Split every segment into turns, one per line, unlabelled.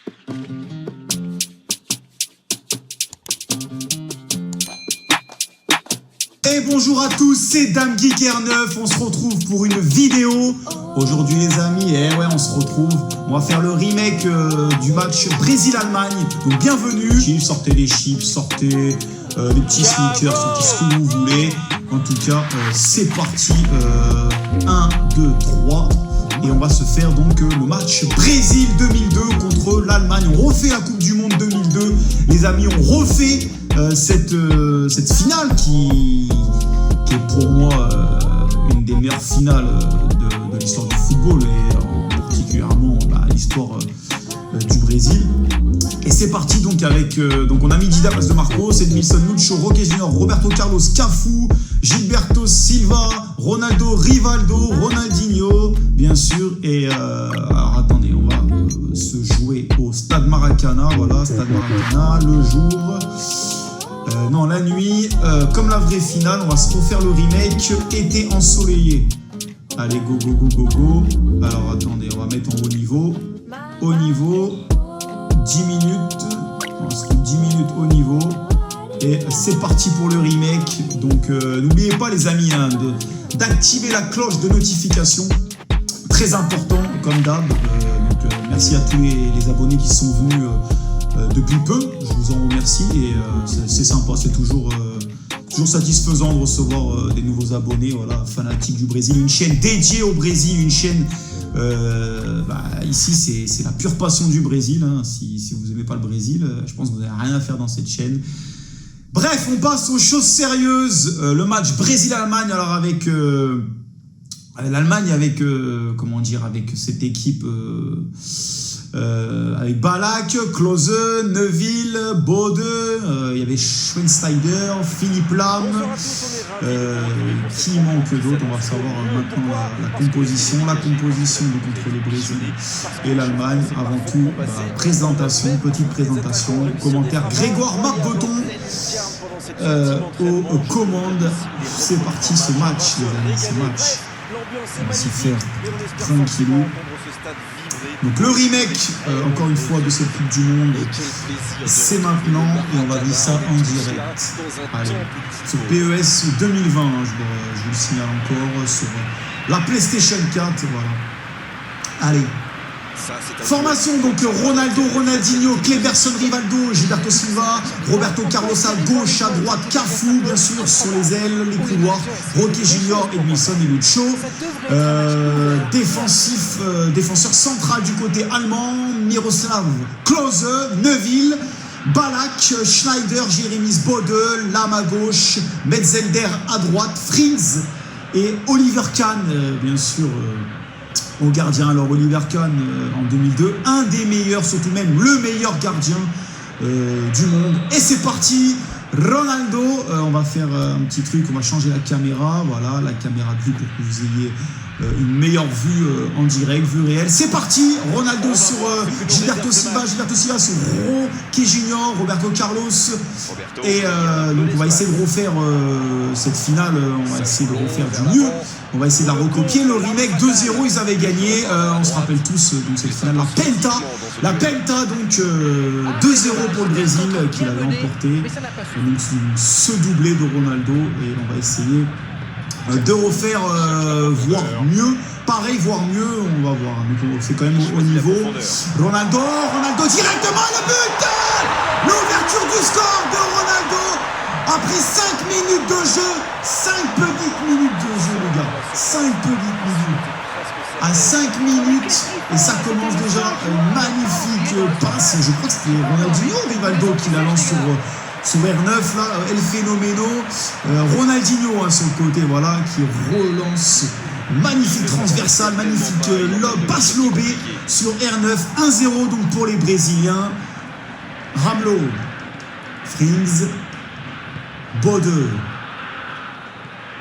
Et bonjour à tous, c'est Dame Geek R9, on se retrouve pour une vidéo. Aujourd'hui les amis, on se retrouve, on va faire le remake du match Brésil-Allemagne. Donc bienvenue, sortez les chips, sortez les petits sneakers, sortez ce que vous voulez. En tout cas, c'est parti, 1, 2, 3. Et on va se faire donc le match Brésil 2002 contre l'Allemagne. On refait la Coupe du Monde 2002. Les amis, on refait cette finale qui est pour moi une des meilleures finales de l'histoire du football et particulièrement l'histoire du Brésil. Et c'est parti donc avec donc on a mis Dida à place de Marcos, Edmilson, Lucho, Roque Junior, Roberto Carlos, Cafu, Gilberto Silva, Ronaldo, Rivaldo, Ronaldinho, bien sûr. Et alors attendez, on va se jouer au Stade Maracana, voilà, Stade Maracana, le jour. Non, la nuit, comme la vraie finale, on va se refaire le remake, été ensoleillé. Allez, go, go, go, go, go. Alors, attendez, on va mettre en haut niveau. Haut niveau, 10 minutes. On se trouve 10 minutes haut niveau. Et c'est parti pour le remake. Donc, n'oubliez pas, les amis, hein, d'activer la cloche de notification. Très important, comme d'hab. Merci à tous les abonnés qui sont venus depuis peu, je vous en remercie et c'est sympa, c'est toujours satisfaisant de recevoir des nouveaux abonnés, voilà, fanatiques du Brésil, une chaîne dédiée au Brésil, une chaîne, ici c'est la pure passion du Brésil, hein. Si vous n'aimez pas le Brésil, je pense que vous n'avez rien à faire dans cette chaîne. Bref, on passe aux choses sérieuses, le match Brésil-Allemagne, alors avec l'Allemagne, avec cette équipe... avec Ballack, Klose, Neuville, Bode, il y avait Schweinsteiger, Philippe Lahm, qui manque d'autres, on va savoir maintenant la composition contre le Brésil et l'Allemagne. Avant tout, petite présentation, commentaire Grégoire Marbeton aux commandes. C'est parti ce match, les amis, ce match. On va s'y faire tranquillou. Donc le remake, encore une fois, de cette Coupe du Monde, c'est maintenant et on va vivre ça en direct. Allez, sur PES 2020, hein, je vous le signale encore, sur la PlayStation 4, voilà. Allez. Formation donc Ronaldo, Ronaldinho, Kleberson, Rivaldo, Gilberto Silva, Roberto Carlos à gauche, à droite, Cafu bien sûr sur les ailes, les couloirs, Roque Junior, Edmilson et Lucho. Défenseur central du côté allemand, Miroslav Klose, Neuville, Ballack, Schneider, Jérémy Bode, Lahm à gauche, Metzelder à droite, Frings et Oliver Kahn, bien sûr. Au gardien, alors Oliver Kahn en 2002, un des meilleurs, surtout même le meilleur gardien du monde. Et c'est parti, Ronaldo, on va faire un petit truc, on va changer la caméra, voilà, la caméra de vue pour que vous ayez une meilleure vue en direct, vue réelle. C'est parti, Ronaldo sur Gilberto Silva sur Roque Junior, Roberto Carlos. Et donc on va essayer de refaire cette finale, on va essayer de refaire du mieux. On va essayer de la recopier. Le remake 2-0, ils avaient gagné. On se rappelle tous donc cette finale, la Penta, donc 2-0 pour le Brésil qui l'avait emporté. Et donc ce doublé de Ronaldo et on va essayer de refaire voire mieux. Pareil, voire mieux, on va voir. Donc c'est quand même au niveau. Ronaldo directement le but. L'ouverture du score de Ronaldo. Après 5 minutes de jeu, 5 petites minutes de jeu, les gars. 5 petites minutes. À 5 minutes, et ça commence déjà une magnifique passe. Je crois que c'était Ronaldinho ou Rivaldo qui la lance sur R9, là, El Fenomeno. Ronaldinho hein, sur le côté, voilà, qui relance. Magnifique transversale, magnifique lob, passe lobée sur R9. 1-0 donc pour les Brésiliens. Ramelow, Frings, Bode,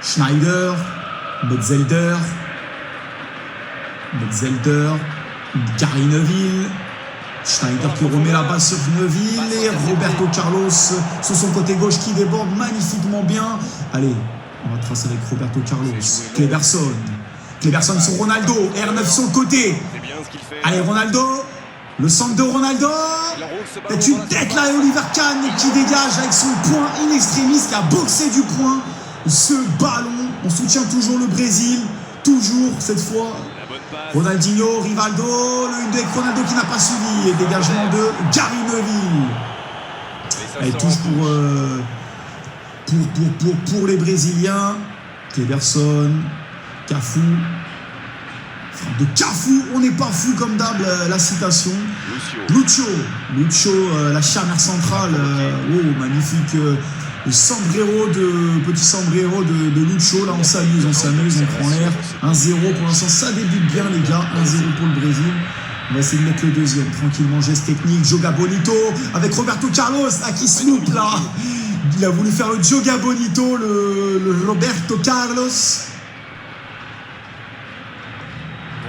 Schneider, Metzelder, Gary Neuville, Schneider qui remet la balle sur Neuville et Roberto Carlos sur son côté gauche qui déborde magnifiquement bien. Allez, on va tracer avec Roberto Carlos, Kleberson sur Ronaldo, R9 sur le côté. Allez Ronaldo, Le centre de Ronaldo. C'est une tête là et Oliver Kahn qui dégage avec son poing in extremis, qui a boxé du poing ce ballon. On soutient toujours le Brésil, toujours cette fois. Ronaldinho, Rivaldo, le 1-2 avec Ronaldo qui n'a pas suivi et dégagement de Gary Neville. Elle touche pour les Brésiliens. Cleberson, Cafu. De Cafu, on n'est pas fou comme d'hab, la citation. Lucio, la charnière centrale. Oh, magnifique sombrero petit sombrero de Lucio. Là, on s'amuse, on prend l'air. 1-0 pour l'instant, ça débute bien, les gars. 1-0 pour le Brésil. On va essayer de mettre le deuxième tranquillement. Geste technique, Joga Bonito avec Roberto Carlos là, qui se loupe là. Il a voulu faire le Joga Bonito, le Roberto Carlos.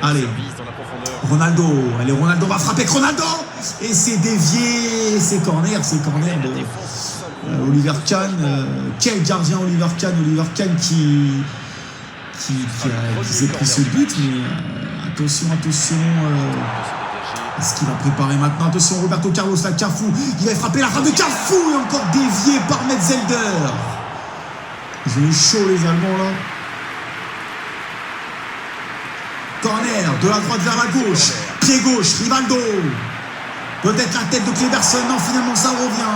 Allez, Ronaldo va frapper avec Ronaldo et c'est dévié, c'est corner de Oliver Kahn. Quel gardien Oliver Kahn qui s'est pris ce but, mais attention, est-ce qu'il va préparer maintenant? Attention, Roberto Carlos, la Cafu, il va frapper la frappe de Cafu et encore dévié par Metzelder. Ils ont eu chaud les Allemands là. Corner, de la droite vers la gauche, pied gauche, Rivaldo. Peut-être la tête de Cleberson, non finalement ça revient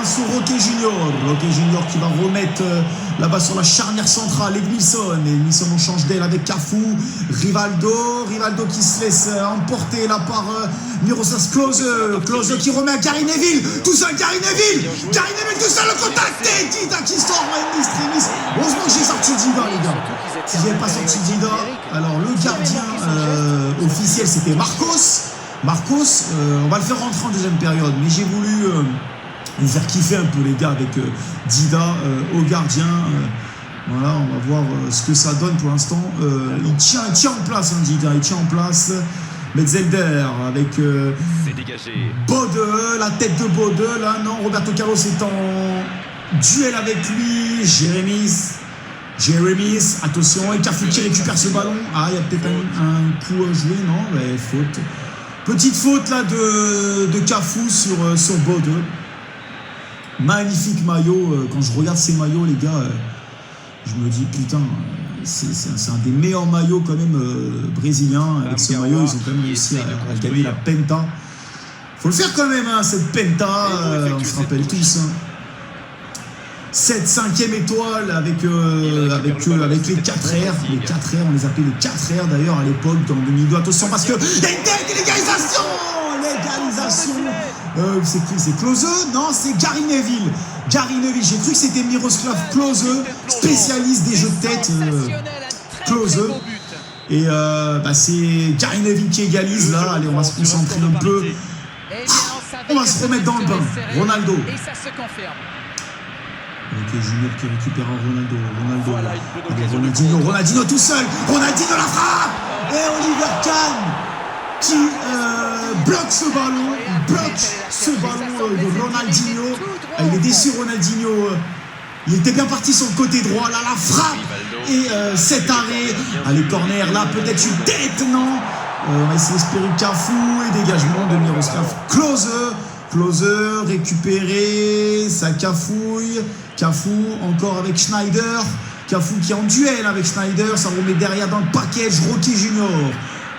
sur Roque Junior qui va remettre là-bas sur la charnière centrale, Edmilson on change d'aile avec Cafu, Rivaldo qui se laisse emporter là par Miroslav Klose qui remet à Gary Neville, tout seul Gary Neville tout seul, le contact et Dida qui sort en extremis. Heureusement que j'ai sorti Dida les gars, si j'avais pas sorti Dida, alors le gardien officiel c'était Marcos, on va le faire rentrer en deuxième période, mais j'ai voulu vous faire kiffer un peu les gars avec Dida au gardien. Voilà, on va voir ce que ça donne pour l'instant. Il tient en place, hein, Dida, il tient en place. Metzelder avec Bode, la tête de Bode, là non, Roberto Carlos est en duel avec lui, Jérémis, attention, et Cafu qui récupère ce ballon. Ah, il y a peut-être un coup à jouer, non, ouais, faute. Petite faute là de Cafu sur Bode. Magnifique maillot. Quand je regarde ces maillots, les gars, je me dis putain, c'est un des meilleurs maillots quand même brésiliens. Avec ce maillot, ils ont quand même réussi à gagner la Penta. Faut le faire quand même, hein, cette Penta. On se rappelle tous. Hein. Cette 5e étoile avec les 4 R. Les 4 R, on les appelait les 4 R d'ailleurs à l'époque, dans 2002. Attention parce que il y a une légalisation. C'est qui? C'est Klose? Non, c'est Gary Neville. J'ai cru que c'était Miroslav Klose, spécialiste des jeux de tête. Klose. Et c'est Gary Neville qui égalise là. Allez, on va se concentrer un peu. On va se remettre dans le bain. Ronaldo. Ok, Junior qui récupère Ronaldinho tout seul. Ronaldinho la frappe. Et Oliver Kahn qui bloque ce ballon. De Ronaldinho. Il est déçu, Ronaldinho. Il était bien parti sur le côté droit. Là, la frappe. Et cet arrêt. Allez, corner. Là, peut-être une tête, non. On va essayer d'espérer Cafu et dégagement de Miroslav Klose récupéré. Ça cafouille. Cafu encore avec Schneider. Cafu qui est en duel avec Schneider. Ça remet derrière dans le package Roque Junior.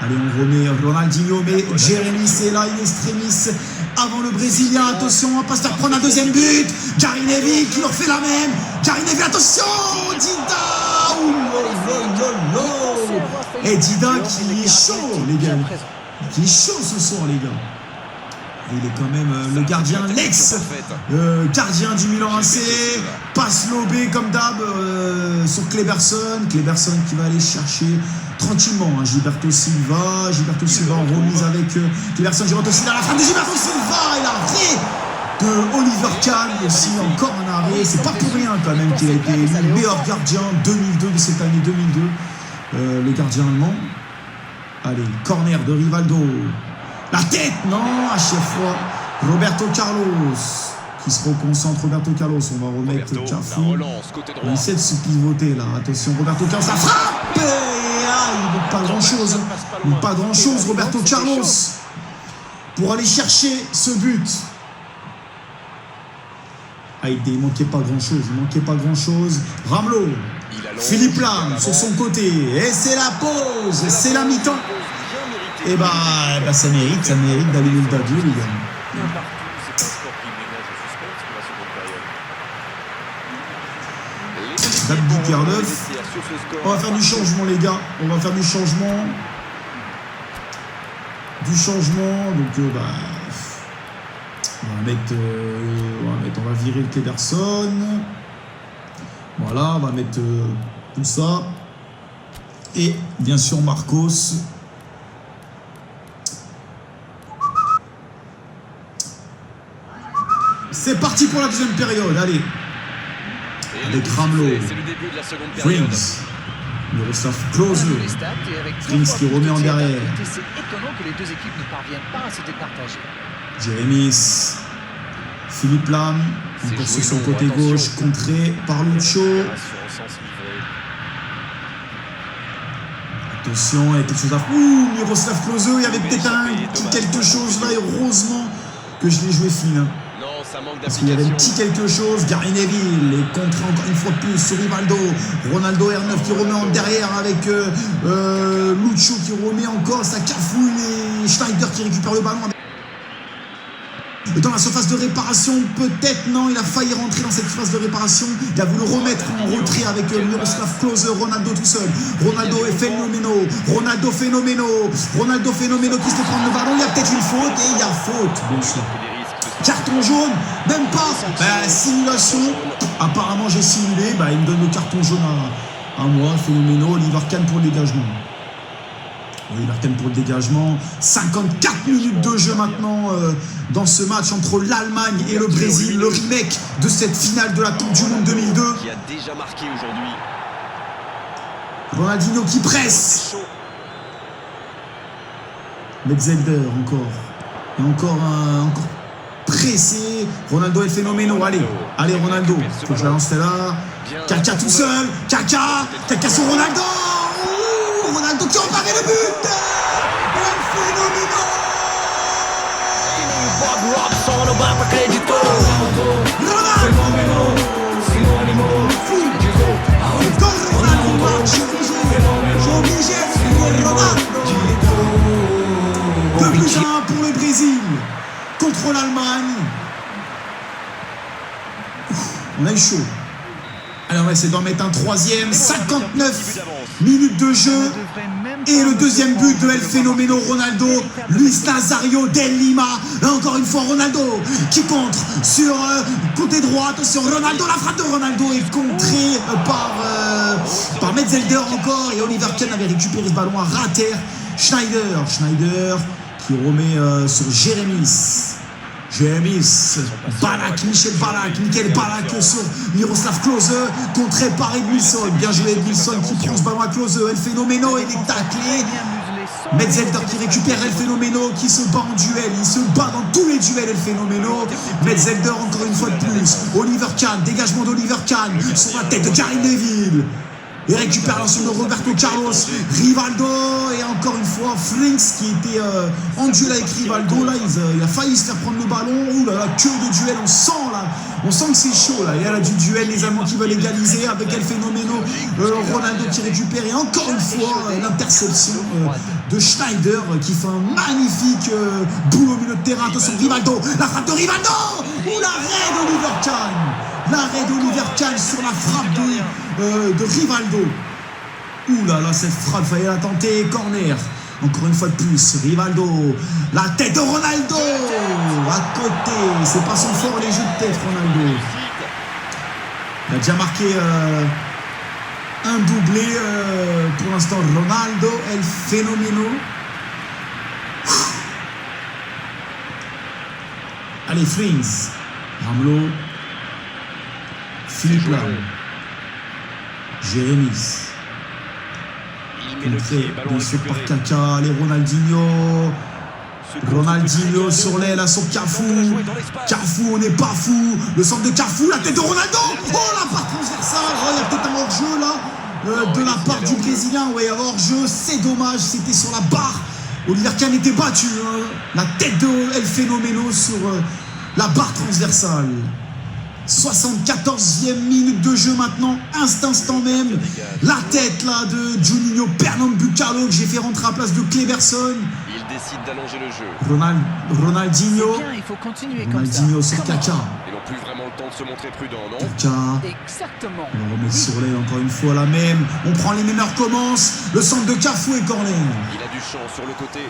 Allez, on remet Ronaldinho, mais Jérémis est là, in extremis, avant le Brésilien. Attention, on va pas se faire prendre un deuxième but. Gary Neville qui leur fait la même. Gary Neville, attention, Dida. Et Dida qui est chaud, les gars. Qui est chaud ce soir, les gars. Et il est quand même le gardien, l'ex-gardien du Milan AC. Passe lobé comme d'hab sur Cleberson qui va aller chercher tranquillement, hein. Gilberto Silva en remise avec Cleberson, Gilberto Silva, la frappe de Gilberto Silva et l'arrêt de Oliver Kahn aussi, encore un arrêt, c'est pas pour rien quand même qu'il a été le meilleur gardien 2002 de cette année 2002, le gardien allemand. Allez, corner de Rivaldo, la tête, non, à chaque fois, Roberto Carlos qui se reconcentre, on va remettre Cafu, on essaie de se pivoter là, attention, Roberto Carlos, la frappe. Il ne manque pas grand chose, Roberto Carlos. pour aller chercher ce but. Ah, il manquait pas grand-chose. Ramelot, Philippe Lam sur son côté. Et c'est la pause, c'est la mi-temps. Et bah, ça mérite d'aller le dadou, les gars. On va faire du changement, les gars. On va faire du changement. Donc, on va virer le Pederson. Voilà, on va mettre tout ça. Et bien sûr, Marcos. C'est parti pour la deuxième période, allez. Avec Ramelot, Frings, Miroslav Klose, Frings qui remet en derrière.
C'est étonnant que les deux équipes ne parviennent pas à se départager.
Jérémis, Philippe Lam, encore sur son côté gauche, contré par Lucho. Attention, il y a quelque chose à... Miroslav Klose, il y avait peut-être un petit quelque chose là, et heureusement que je l'ai joué fine. Parce qu'il y avait un petit quelque chose. Gary Neville est contré encore une fois de plus sur Rivaldo. Ronaldo R9 qui remet en derrière avec Lucho qui remet encore sa cafouille et Schneider qui récupère le ballon. Dans la surface de réparation, peut-être non, il a failli rentrer dans cette surface de réparation. Il a voulu remettre en retrait avec Miroslav Klose, Ronaldo tout seul. Ronaldo est phénoménal. Ronaldo phénoménal qui se fait prendre le ballon. Il y a peut-être une faute et il y a faute, bien sûr. Carton jaune, même pas. Simulation. Apparemment j'ai simulé. Il me donne le carton jaune à moi. Phénoménal. Oliver Kahn pour le dégagement. 54 minutes de jeu maintenant dans ce match entre l'Allemagne et le Brésil. Le remake de cette finale de la Coupe du Monde 2002.
Qui a déjà marqué aujourd'hui.
Ronaldinho qui presse. Metzelder encore. Et encore pressé. Ronaldo est phénoménal. Allez Ronaldo. Faut que je la lance là. Kaka tout seul. Kaka sur Ronaldo. Ronaldo qui repart le but. El phénoménal. Ronaldo. 2-1 pour le Brésil contre l'Allemagne. On a eu chaud. Alors on va essayer d'en mettre un troisième. 59 minutes de jeu. Et le deuxième but de El Phénoménal Ronaldo. Luis Nazario del Lima. Là encore une fois Ronaldo qui contre sur côté droit. Attention Ronaldo, la frappe de Ronaldo est contrée par Metzelder encore. Et Oliver Kahn avait récupéré ce ballon à rater. Schneider qui remet sur Jérémis. Michel Ballack sur Miroslav Klose, contré par Edmilson. Bien joué Edmilson qui prend ce ballon à Klose. El Phénoménal, il est taclé. Metzelder qui récupère El Phénoménal qui se bat en duel. Il se bat dans tous les duels El Phénoménal. Metzelder encore une fois de plus. Oliver Kahn, dégagement d'Oliver Kahn sur la tête de Gary Neville. Et récupère l'ensemble de Roberto Carlos. Rivaldo et encore une fois Frings qui était en duel avec Rivaldo. Là il a failli se faire prendre le ballon. Ouh là là, que de duel, on sent que c'est chaud là. Il y a là du duel, les Allemands qui veulent égaliser avec El Phénoménal. Ronaldo qui récupère et encore une fois l'interception de Schneider qui fait un magnifique boulot au milieu de terrain. Attention Rivaldo, la frappe de Rivaldo. Ouh, l'arrêt d'Oliver Kahn. L'arrêt d'Oliver Kahn sur la frappe de Rivaldo. Ouh là là, cette frappe, fallait la tenter. Corner. Encore une fois de plus, Rivaldo. La tête de Ronaldo. À côté. C'est pas son fort, les jeux de tête, Ronaldo. Il a déjà marqué un doublé pour l'instant. Ronaldo, El Phénoménal. Allez, Frings. Ramelot. Philippe Lam. Jérémis. Contré, bien sûr, par Kaka. Allez, Ronaldinho sur l'aile à son Cafou. Cafou, on n'est pas fou. Le centre de Cafou, la tête de Ronaldo. Oh, la part transversale. Oh, il y a peut-être un hors-jeu là de la part du Brésilien. Ouais, hors-jeu, c'est dommage. C'était sur la barre Oliver Kahn était battu, hein. La tête de El Phénoméno sur la barre transversale. 74e minute de jeu maintenant, instant même. La tête là de Juninho Pernambucano que j'ai fait rentrer à la place de Cleberson.
Il décide d'allonger le jeu.
Ronaldinho.
Bien, il faut continuer comme
Ronaldinho
ça.
sur Kaka.
Ils n'ont plus vraiment le temps de se montrer prudents, non?
Kaka.
Exactement.
On va remettre sur l'aile encore une fois la même. On prend les mêmes, recommence. Le centre de Cafu et corner.
Il a du champ sur le côté.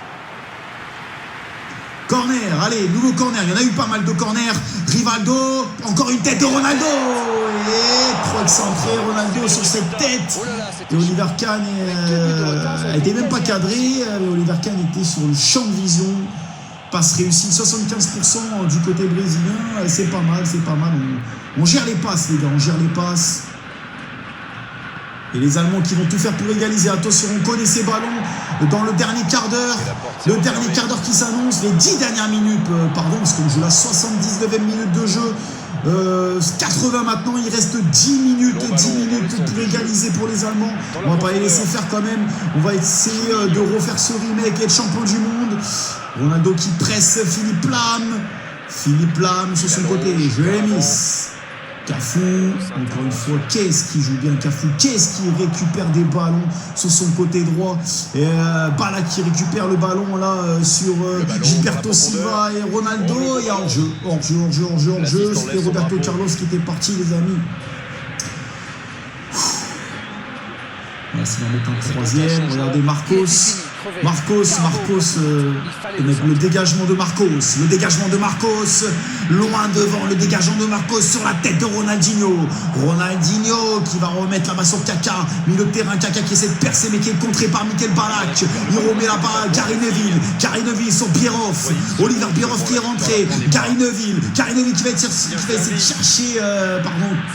Corner, allez, nouveau corner. Il y en a eu pas mal de corners. Rivaldo, encore une tête de Ronaldo. Et trop excentré, Ronaldo sur cette tête.
Oh là là, c'était
Et Oliver Kahn était même pas cadré. Oliver Kahn était sur le champ de vision. Passe réussie, 75% du côté brésilien. C'est pas mal, c'est pas mal. On gère les passes, les gars, on gère les passes. Et les Allemands qui vont tout faire pour égaliser. Attention, on connaît ces ballons dans le dernier quart d'heure. Le dernier quart d'heure qui s'annonce, les 10 dernières minutes, pardon, parce qu'on joue la 79e minute de jeu. 80 maintenant, il reste 10 minutes pour égaliser pour les Allemands. On va pas les laisser faire quand même. On va essayer de refaire ce remake et être champion du monde. Ronaldo qui presse Philippe Lahm. Philippe Lahm sur son côté. Jérémis. Cafu, encore une fois, qu'est-ce qui joue bien Cafu, qu'est-ce qui récupère des ballons sur son côté droit. Et Balak qui récupère le ballon là sur Gilberto Silva et Ronaldo. Et hors-jeu. C'était Roberto Carlos qui était parti, les amis. On va essayer d'en mettre un troisième. Regardez Marcos, le dégagement de Marcos, loin devant, le dégagement de Marcos sur la tête de Ronaldinho qui va remettre là-bas sur Kaka, milieu de terrain, Kaka qui essaie de percer mais qui est contré par Mikel Ballack. Il remet là-bas Gary Neville sur Bierhoff, Oliver Bierhoff qui est rentré, Gary Neville qui va essayer de chercher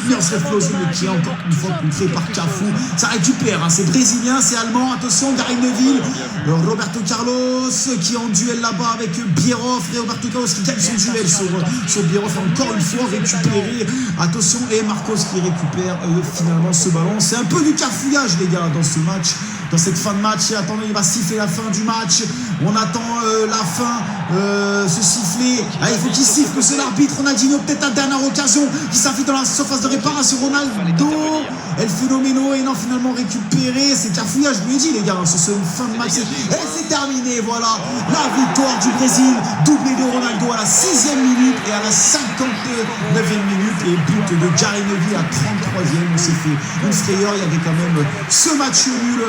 Miroslav Klose, mais qui est encore une fois contré par Cafu. Ça récupère, hein, c'est brésilien, c'est allemand, attention, Gary Neville. Roberto Carlos qui est en duel là-bas avec Bierhoff, et Roberto Carlos qui gagne son duel sur Bierhoff, encore une fois récupéré, attention, et Marcos qui récupère finalement ce ballon. C'est un peu du cafouillage les gars dans ce match, dans cette fin de match. Et attendez, il va siffler la fin du match, on attend la fin, ce sifflet, il faut qu'il siffle, que c'est l'arbitre. Ronaldinho, peut-être la dernière occasion, qui s'infiltre dans la surface de réparation. Ronaldo, El Phénoméno, et non, finalement récupéré. C'est cafouillage, je vous l'ai dit les gars, sur ce fin de match. Et c'est terminé, voilà, la victoire du Brésil, doublé de Ronaldo à la 6e minute et à la 59e minute, et but de Gary Neville à 33e. On s'est fait une frayeur, il y avait quand même ce match nul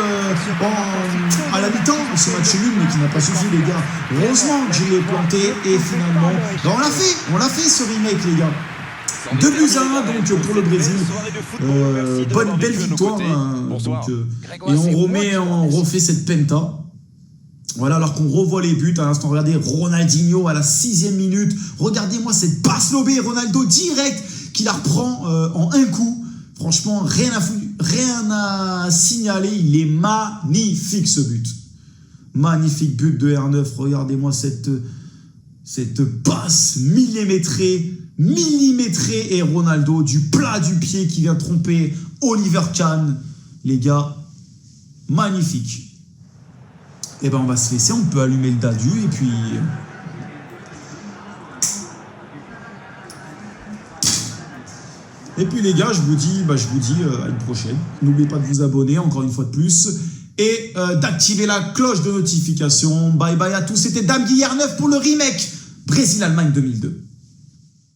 à la mi-temps, ce match nul mais qui n'a pas suffi les gars. Heureusement que je l'ai planté, et finalement on l'a fait ce remake les gars. 2-1 donc pour le Brésil. Belle victoire. Et on refait cette penta. Voilà, alors qu'on revoit les buts à l'instant. Regardez Ronaldinho à la 6e minute. Regardez-moi cette passe lobée. Ronaldo direct qui la reprend en un coup. Franchement, rien à signaler. Il est magnifique ce but. Magnifique but de R9. Regardez-moi cette passe millimétrée, et Ronaldo du plat du pied qui vient tromper Oliver Kahn. Les gars, magnifique. Et ben on va se laisser, on peut allumer le dadu et puis... Et puis les gars, je vous dis à une prochaine. N'oubliez pas de vous abonner encore une fois de plus et d'activer la cloche de notification. Bye bye à tous, c'était Dame Guillard 9 pour le remake Brésil-Allemagne 2002.